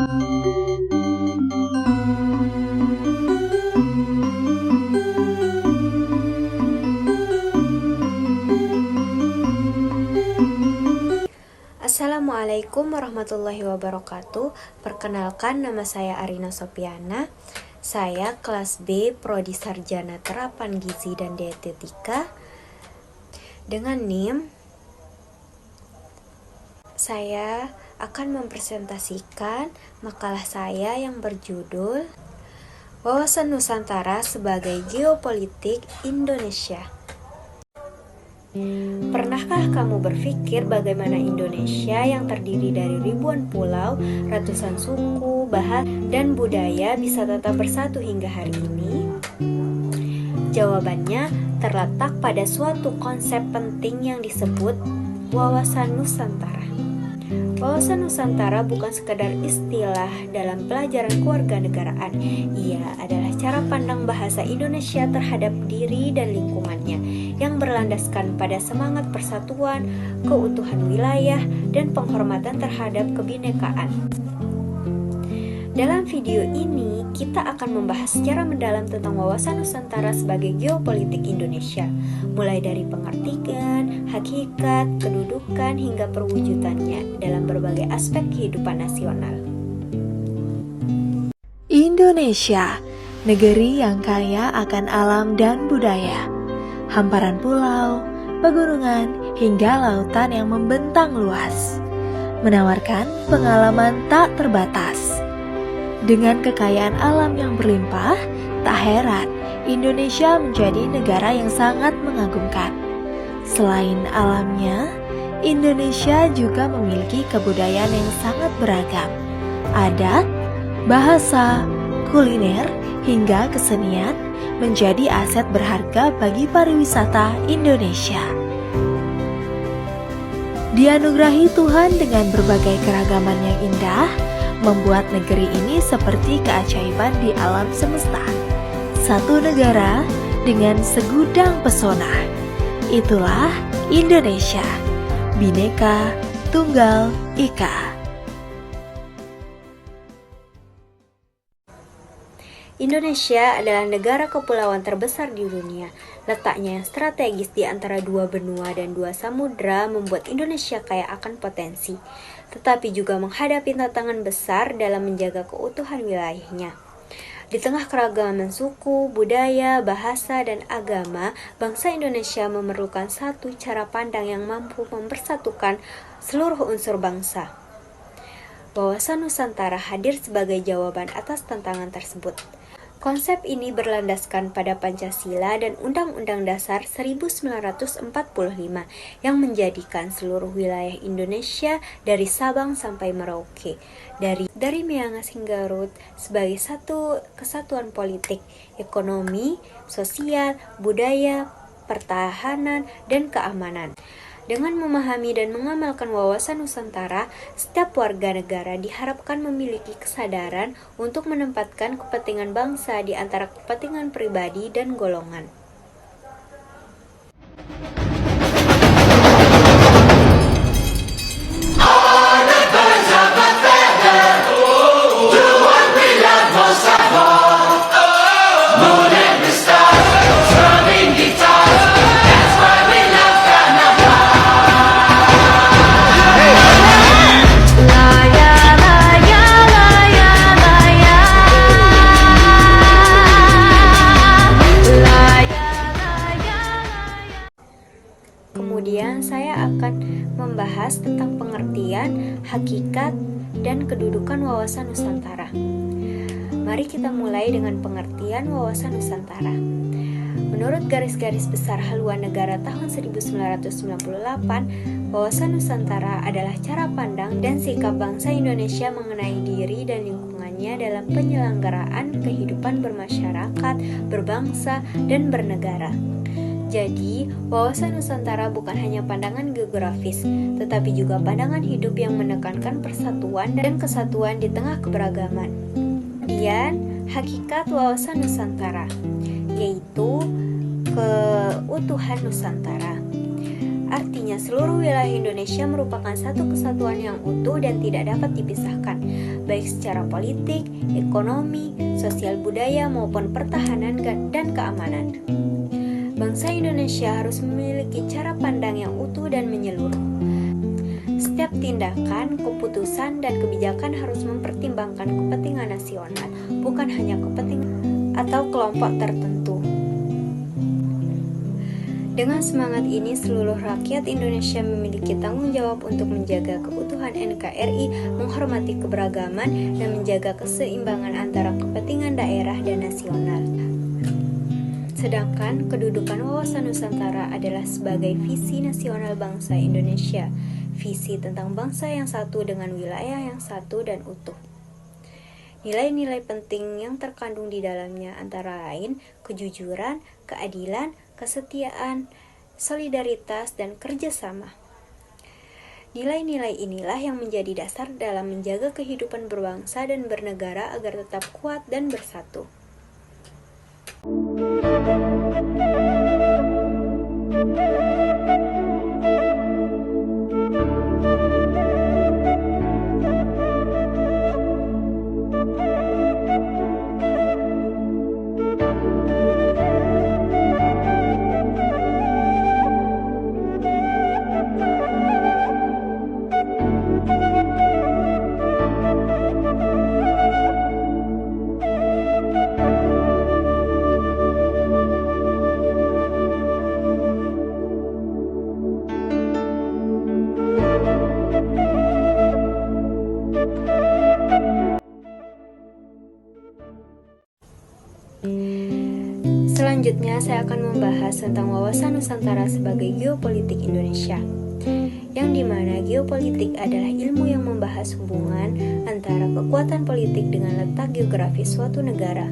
Assalamualaikum warahmatullahi wabarakatuh. Perkenalkan, nama saya Arina Sopiana. Saya kelas B Prodi Sarjana Terapan Gizi dan Dietetika. Dengan NIM, saya akan mempresentasikan makalah saya yang berjudul Wawasan Nusantara sebagai Geopolitik Indonesia. Pernahkah kamu berpikir bagaimana Indonesia yang terdiri dari ribuan pulau, ratusan suku, bahasa, dan budaya bisa tetap bersatu hingga hari ini? Jawabannya terletak pada suatu konsep penting yang disebut wawasan Nusantara. Wawasan Nusantara bukan sekadar istilah dalam pelajaran kewarganegaraan. Ia adalah cara pandang bahasa Indonesia terhadap diri dan lingkungannya yang berlandaskan pada semangat persatuan, keutuhan wilayah, dan penghormatan terhadap kebinekaan. Dalam video ini, kita akan membahas secara mendalam tentang wawasan Nusantara sebagai geopolitik Indonesia, mulai dari pengertian, hakikat, kedudukan, hingga perwujudannya dalam berbagai aspek kehidupan nasional. Indonesia, negeri yang kaya akan alam dan budaya. Hamparan pulau, pegunungan, hingga lautan yang membentang luas, menawarkan pengalaman tak terbatas. Dengan kekayaan alam yang berlimpah, tak heran Indonesia menjadi negara yang sangat mengagumkan. Selain alamnya, Indonesia juga memiliki kebudayaan yang sangat beragam. Adat, bahasa, kuliner, hingga kesenian menjadi aset berharga bagi pariwisata Indonesia. Dianugerahi Tuhan dengan berbagai keragaman yang indah, membuat negeri ini seperti keajaiban di alam semesta. Satu negara dengan segudang pesona. Itulah Indonesia, Bhinneka Tunggal Ika. Indonesia adalah negara kepulauan terbesar di dunia. Letaknya yang strategis di antara dua benua dan dua samudra membuat Indonesia kaya akan potensi, tetapi juga menghadapi tantangan besar dalam menjaga keutuhan wilayahnya. Di tengah keragaman suku, budaya, bahasa, dan agama, bangsa Indonesia memerlukan satu cara pandang yang mampu mempersatukan seluruh unsur bangsa. Wawasan Nusantara hadir sebagai jawaban atas tantangan tersebut. Konsep ini berlandaskan pada Pancasila dan Undang-Undang Dasar 1945 yang menjadikan seluruh wilayah Indonesia dari Sabang sampai Merauke, dari Miangas hingga Garut sebagai satu kesatuan politik, ekonomi, sosial, budaya, pertahanan, dan keamanan. Dengan memahami dan mengamalkan wawasan Nusantara, setiap warga negara diharapkan memiliki kesadaran untuk menempatkan kepentingan bangsa di antara kepentingan pribadi dan golongan. Kemudian saya akan membahas tentang pengertian, hakikat, dan kedudukan wawasan Nusantara. Mari kita mulai dengan pengertian wawasan Nusantara. Menurut garis-garis besar haluan negara tahun 1998, wawasan Nusantara adalah cara pandang dan sikap bangsa Indonesia mengenai diri dan lingkungannya dalam penyelenggaraan kehidupan bermasyarakat, berbangsa, dan bernegara. Jadi, wawasan Nusantara bukan hanya pandangan geografis, tetapi juga pandangan hidup yang menekankan persatuan dan kesatuan di tengah keberagaman. Kemudian, hakikat wawasan Nusantara, yaitu keutuhan Nusantara. Artinya seluruh wilayah Indonesia merupakan satu kesatuan yang utuh dan tidak dapat dipisahkan. baik secara politik, ekonomi, sosial budaya maupun pertahanan dan keamanan. Bangsa Indonesia harus memiliki cara pandang yang utuh dan menyeluruh. Setiap tindakan, keputusan, dan kebijakan harus mempertimbangkan kepentingan nasional, bukan hanya kepentingan atau kelompok tertentu. Dengan semangat ini, seluruh rakyat Indonesia memiliki tanggung jawab untuk menjaga keutuhan NKRI, menghormati keberagaman, dan menjaga keseimbangan antara kepentingan daerah dan nasional. Sedangkan kedudukan wawasan Nusantara adalah sebagai visi nasional bangsa Indonesia, visi tentang bangsa yang satu dengan wilayah yang satu dan utuh. Nilai-nilai penting yang terkandung di dalamnya antara lain kejujuran, keadilan, kesetiaan, solidaritas, dan kerjasama. Nilai-nilai inilah yang menjadi dasar dalam menjaga kehidupan berbangsa dan bernegara agar tetap kuat dan bersatu. Selanjutnya, saya akan membahas tentang wawasan Nusantara sebagai geopolitik Indonesia, yang dimana geopolitik adalah ilmu yang membahas hubungan antara kekuatan politik dengan letak geografis suatu negara.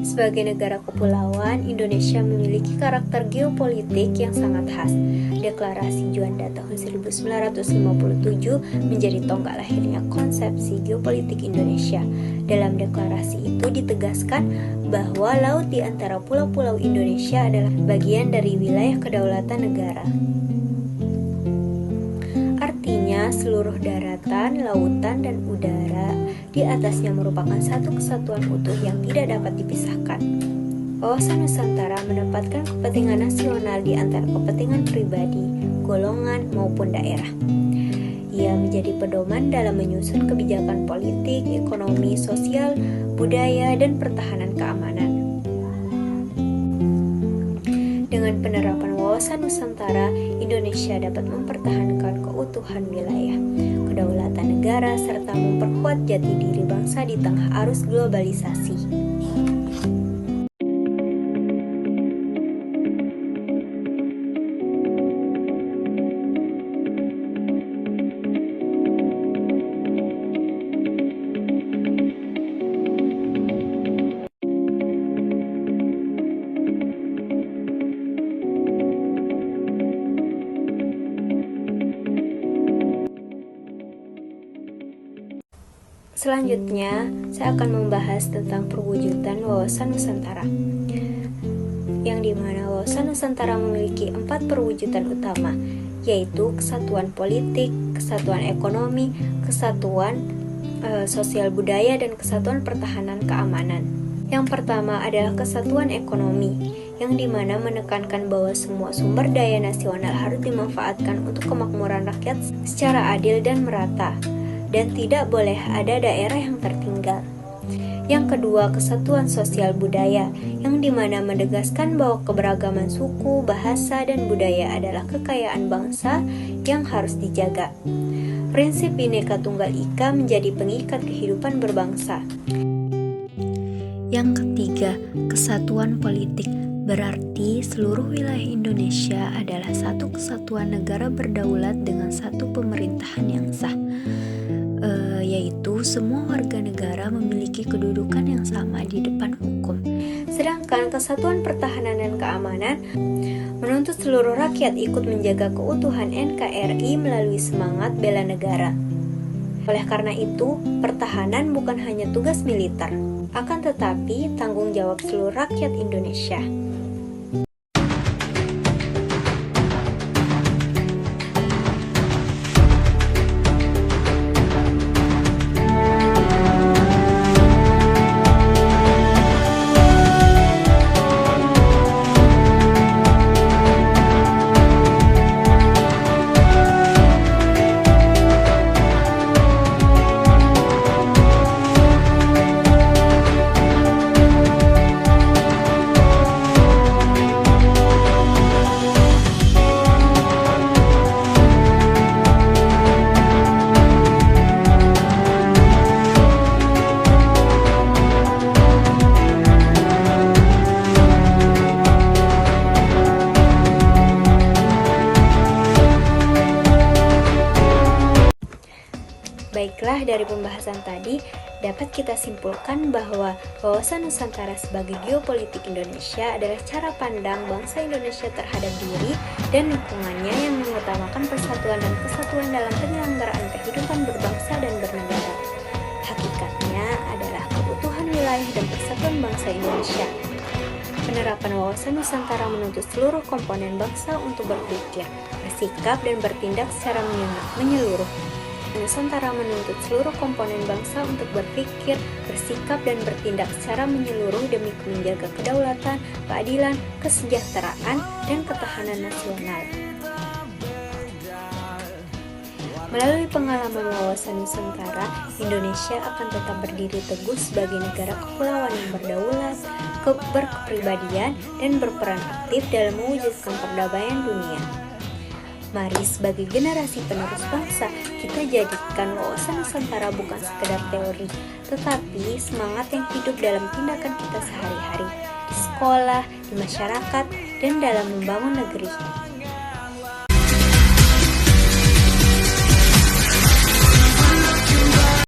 Sebagai negara kepulauan, Indonesia memiliki karakter geopolitik yang sangat khas. Deklarasi Juanda tahun 1957 menjadi tonggak lahirnya konsepsi geopolitik Indonesia. Dalam deklarasi itu ditegaskan bahwa laut di antara pulau-pulau Indonesia adalah bagian dari wilayah kedaulatan negara. Artinya, seluruh daratan, lautan, dan udara di atasnya merupakan satu kesatuan utuh yang tidak dapat dipisahkan. Wawasan Nusantara menempatkan kepentingan nasional di antara kepentingan pribadi, golongan, maupun daerah. Ia menjadi pedoman dalam menyusun kebijakan politik, ekonomi, sosial, budaya, dan pertahanan keamanan. Dengan penerapan wawasan Nusantara, Indonesia dapat mempertahankan keutuhan wilayah, kedaulatan negara, serta memperkuat jati diri bangsa di tengah arus globalisasi. Selanjutnya, saya akan membahas tentang perwujudan wawasan Nusantara, yang dimana wawasan Nusantara memiliki 4 perwujudan utama, yaitu kesatuan politik, kesatuan ekonomi, kesatuan sosial budaya, dan kesatuan pertahanan keamanan. Yang pertama adalah kesatuan ekonomi, yang dimana menekankan bahwa semua sumber daya nasional harus dimanfaatkan untuk kemakmuran rakyat secara adil dan merata, dan tidak boleh ada daerah yang tertinggal. Yang kedua, kesatuan sosial budaya, yang dimana menegaskan bahwa keberagaman suku, bahasa, dan budaya adalah kekayaan bangsa yang harus dijaga. Prinsip Bhinneka Tunggal Ika menjadi pengikat kehidupan berbangsa. Yang ketiga, kesatuan politik, berarti seluruh wilayah Indonesia adalah satu kesatuan negara berdaulat dengan satu pemerintahan yang sah. Yaitu semua warga negara memiliki kedudukan yang sama di depan hukum. Sedangkan kesatuan pertahanan dan keamanan menuntut seluruh rakyat ikut menjaga keutuhan NKRI melalui semangat bela negara. Oleh karena itu, pertahanan bukan hanya tugas militer, akan tetapi tanggung jawab seluruh rakyat Indonesia. dari pembahasan tadi, dapat kita simpulkan bahwa wawasan Nusantara sebagai geopolitik Indonesia adalah cara pandang bangsa Indonesia terhadap diri dan lingkungannya yang mengutamakan persatuan dan kesatuan dalam penyelenggaraan kehidupan berbangsa dan bernegara. Hakikatnya adalah keutuhan wilayah dan persatuan bangsa Indonesia. Penerapan wawasan Nusantara menuntut seluruh komponen bangsa untuk berpikir, bersikap, dan bertindak secara menyeluruh. Nusantara menuntut seluruh komponen bangsa untuk berpikir, bersikap, dan bertindak secara menyeluruh demi menjaga kedaulatan, keadilan, kesejahteraan, dan ketahanan nasional. Melalui pengalaman wawasan Nusantara, Indonesia akan tetap berdiri teguh sebagai negara kepulauan yang berdaulat, berkepribadian, dan berperan aktif dalam mewujudkan perdamaian dunia. Mari sebagai generasi penerus bangsa, kita jadikan wawasan Nusantara bukan sekedar teori, tetapi semangat yang hidup dalam tindakan kita sehari-hari, di sekolah, di masyarakat, dan dalam membangun negeri.